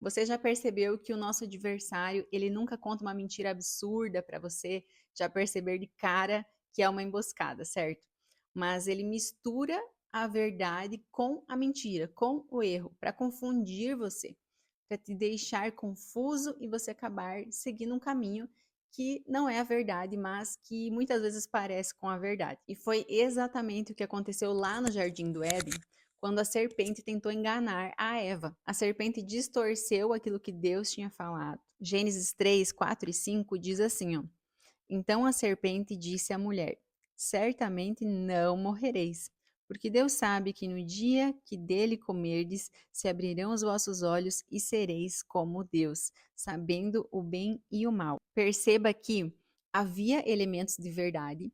Você já percebeu que o nosso adversário, ele nunca conta uma mentira absurda para você já perceber de cara que é uma emboscada, certo? Mas ele mistura a verdade com a mentira, com o erro, para confundir você, para te deixar confuso e você acabar seguindo um caminho que não é a verdade, mas que muitas vezes parece com a verdade. E foi exatamente o que aconteceu lá no Jardim do Éden, quando a serpente tentou enganar a Eva. A serpente distorceu aquilo que Deus tinha falado. Gênesis 3, 4 e 5 diz assim, ó: Então a serpente disse à mulher: Certamente não morrereis, porque Deus sabe que no dia que dele comerdes, se abrirão os vossos olhos e sereis como Deus, sabendo o bem e o mal. Perceba que havia elementos de verdade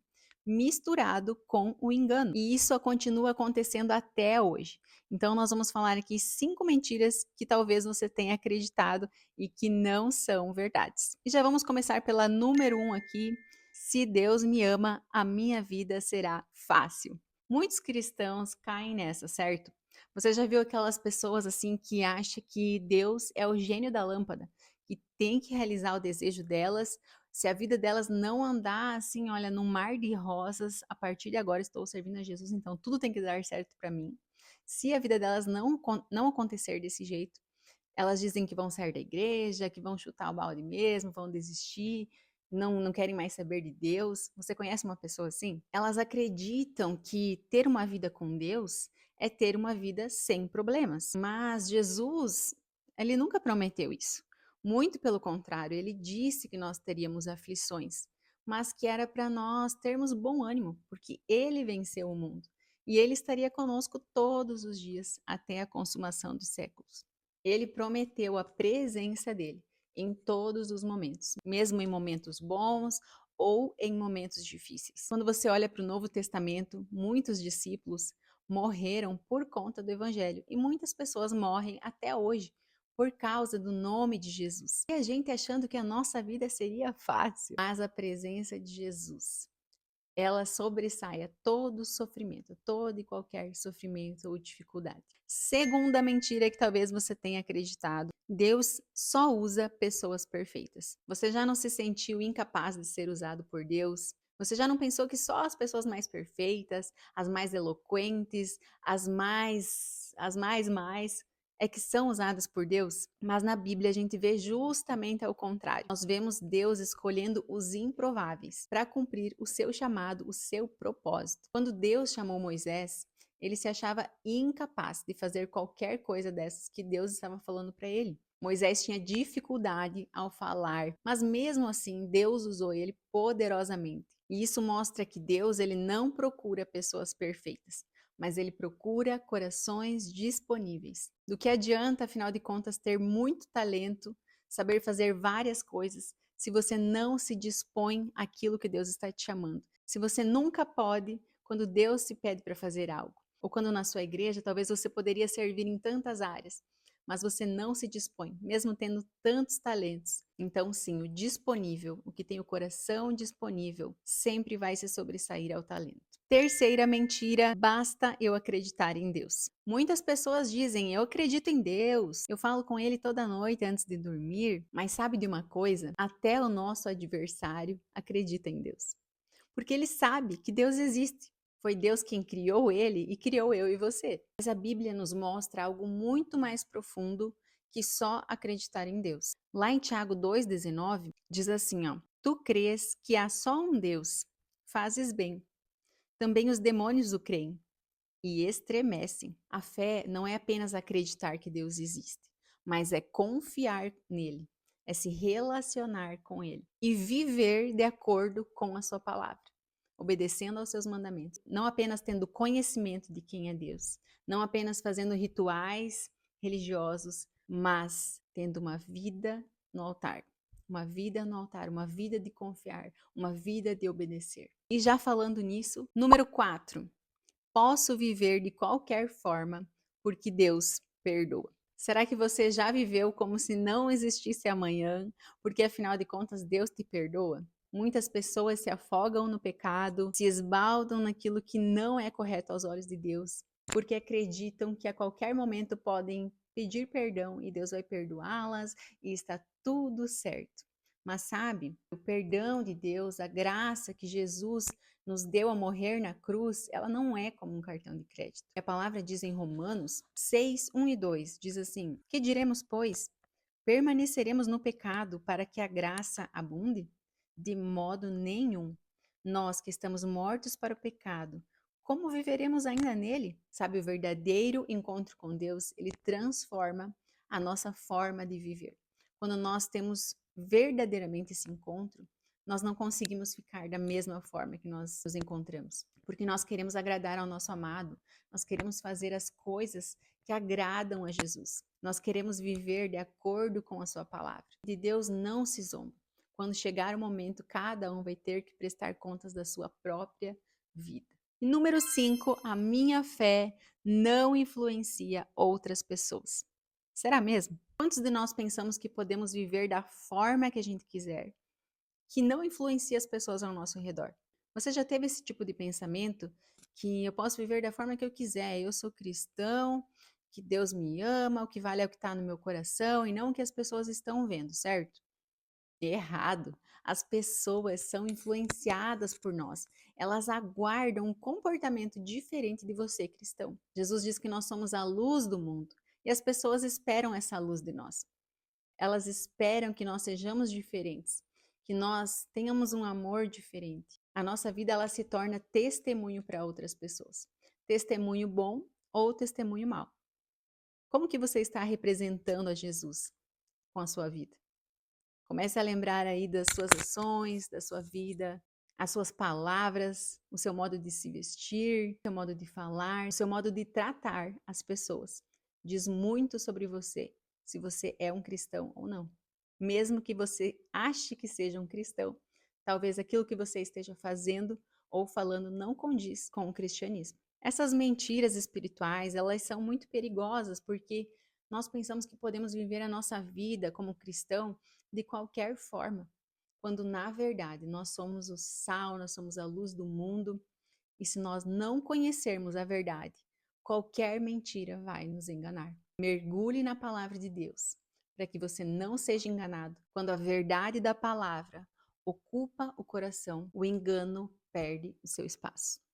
misturado com o engano. E isso continua acontecendo até hoje. Então nós vamos falar aqui 5 mentiras que talvez você tenha acreditado e que não são verdades. E já vamos começar pela número 1 aqui. Se Deus me ama, a minha vida será fácil. Muitos cristãos caem nessa, certo? Você já viu aquelas pessoas assim que acham que Deus é o gênio da lâmpada, que tem que realizar o desejo delas. Se a vida delas não andar assim, olha, num mar de rosas, a partir de agora estou servindo a Jesus, então tudo tem que dar certo para mim. Se a vida delas não acontecer desse jeito, elas dizem que vão sair da igreja, que vão chutar o balde mesmo, vão desistir, não querem mais saber de Deus. Você conhece uma pessoa assim? Elas acreditam que ter uma vida com Deus é ter uma vida sem problemas. Mas Jesus, ele nunca prometeu isso. Muito pelo contrário, ele disse que nós teríamos aflições, mas que era para nós termos bom ânimo, porque ele venceu o mundo. E ele estaria conosco todos os dias, até a consumação dos séculos. Ele prometeu a presença dele em todos os momentos, mesmo em momentos bons ou em momentos difíceis. Quando você olha para o Novo Testamento, muitos discípulos morreram por conta do Evangelho e muitas pessoas morrem até hoje por causa do nome de Jesus. E a gente achando que a nossa vida seria fácil, mas a presença de Jesus, ela sobressai a todo sofrimento, todo e qualquer sofrimento ou dificuldade. Segunda mentira que talvez você tenha acreditado: Deus só usa pessoas perfeitas. Você já não se sentiu incapaz de ser usado por Deus? Você já não pensou que só as pessoas mais perfeitas, as mais eloquentes, as mais é que são usadas por Deus? Mas na Bíblia a gente vê justamente ao contrário. Nós vemos Deus escolhendo os improváveis para cumprir o seu chamado, o seu propósito. Quando Deus chamou Moisés, ele se achava incapaz de fazer qualquer coisa dessas que Deus estava falando para ele. Moisés tinha dificuldade ao falar, mas mesmo assim Deus usou ele poderosamente. E isso mostra que Deus, ele não procura pessoas perfeitas, mas ele procura corações disponíveis. Do que adianta, afinal de contas, ter muito talento, saber fazer várias coisas, se você não se dispõe àquilo que Deus está te chamando? Se você nunca pode quando Deus te pede para fazer algo, ou quando na sua igreja talvez você poderia servir em tantas áreas, mas você não se dispõe, mesmo tendo tantos talentos. Então, sim, o disponível, o que tem o coração disponível, sempre vai se sobressair ao talento. Terceira mentira: basta eu acreditar em Deus. Muitas pessoas dizem: eu acredito em Deus, eu falo com Ele toda noite antes de dormir, mas sabe de uma coisa? Até o nosso adversário acredita em Deus, porque ele sabe que Deus existe. Foi Deus quem criou ele e criou eu e você. Mas a Bíblia nos mostra algo muito mais profundo que só acreditar em Deus. Lá em Tiago 2,19 diz assim, ó: Tu crês que há só um Deus, fazes bem. Também os demônios o creem e estremecem. A fé não é apenas acreditar que Deus existe, mas é confiar nele, é se relacionar com ele e viver de acordo com a sua palavra, obedecendo aos seus mandamentos, não apenas tendo conhecimento de quem é Deus, não apenas fazendo rituais religiosos, mas tendo uma vida no altar. Uma vida no altar, uma vida de confiar, uma vida de obedecer. E já falando nisso, número 4, posso viver de qualquer forma porque Deus perdoa. Será que você já viveu como se não existisse amanhã, porque afinal de contas Deus te perdoa? Muitas pessoas se afogam no pecado, se esbaldam naquilo que não é correto aos olhos de Deus, porque acreditam que a qualquer momento podem pedir perdão e Deus vai perdoá-las e está tudo certo. Mas sabe, o perdão de Deus, a graça que Jesus nos deu a morrer na cruz, ela não é como um cartão de crédito. A palavra diz em Romanos 6, 1 e 2, diz assim: Que diremos, pois? Permaneceremos no pecado para que a graça abunde? De modo nenhum. Nós que estamos mortos para o pecado, como viveremos ainda nele? Sabe, o verdadeiro encontro com Deus, ele transforma a nossa forma de viver. Quando nós temos verdadeiramente esse encontro, nós não conseguimos ficar da mesma forma que nós nos encontramos, porque nós queremos agradar ao nosso amado, nós queremos fazer as coisas que agradam a Jesus. Nós queremos viver de acordo com a sua palavra. De Deus não se zomba. Quando chegar o momento, cada um vai ter que prestar contas da sua própria vida. E número 5, a minha fé não influencia outras pessoas. Será mesmo? Quantos de nós pensamos que podemos viver da forma que a gente quiser, que não influencia as pessoas ao nosso redor? Você já teve esse tipo de pensamento que eu posso viver da forma que eu quiser, eu sou cristão, que Deus me ama, o que vale é o que está no meu coração e não o que as pessoas estão vendo, certo? Errado. As pessoas são influenciadas por nós. Elas aguardam um comportamento diferente de você, cristão. Jesus diz que nós somos a luz do mundo e as pessoas esperam essa luz de nós. Elas esperam que nós sejamos diferentes, que nós tenhamos um amor diferente. A nossa vida ela se torna testemunho para outras pessoas. Testemunho bom ou testemunho mau. Como que você está representando a Jesus com a sua vida? Comece a lembrar aí das suas ações, da sua vida, as suas palavras, o seu modo de se vestir, o seu modo de falar, o seu modo de tratar as pessoas. Diz muito sobre você, se você é um cristão ou não. Mesmo que você ache que seja um cristão, talvez aquilo que você esteja fazendo ou falando não condiz com o cristianismo. Essas mentiras espirituais, elas são muito perigosas porque nós pensamos que podemos viver a nossa vida como cristão de qualquer forma, quando na verdade nós somos o sal, nós somos a luz do mundo, e se nós não conhecermos a verdade, qualquer mentira vai nos enganar. Mergulhe na palavra de Deus, para que você não seja enganado. Quando a verdade da palavra ocupa o coração, o engano perde o seu espaço.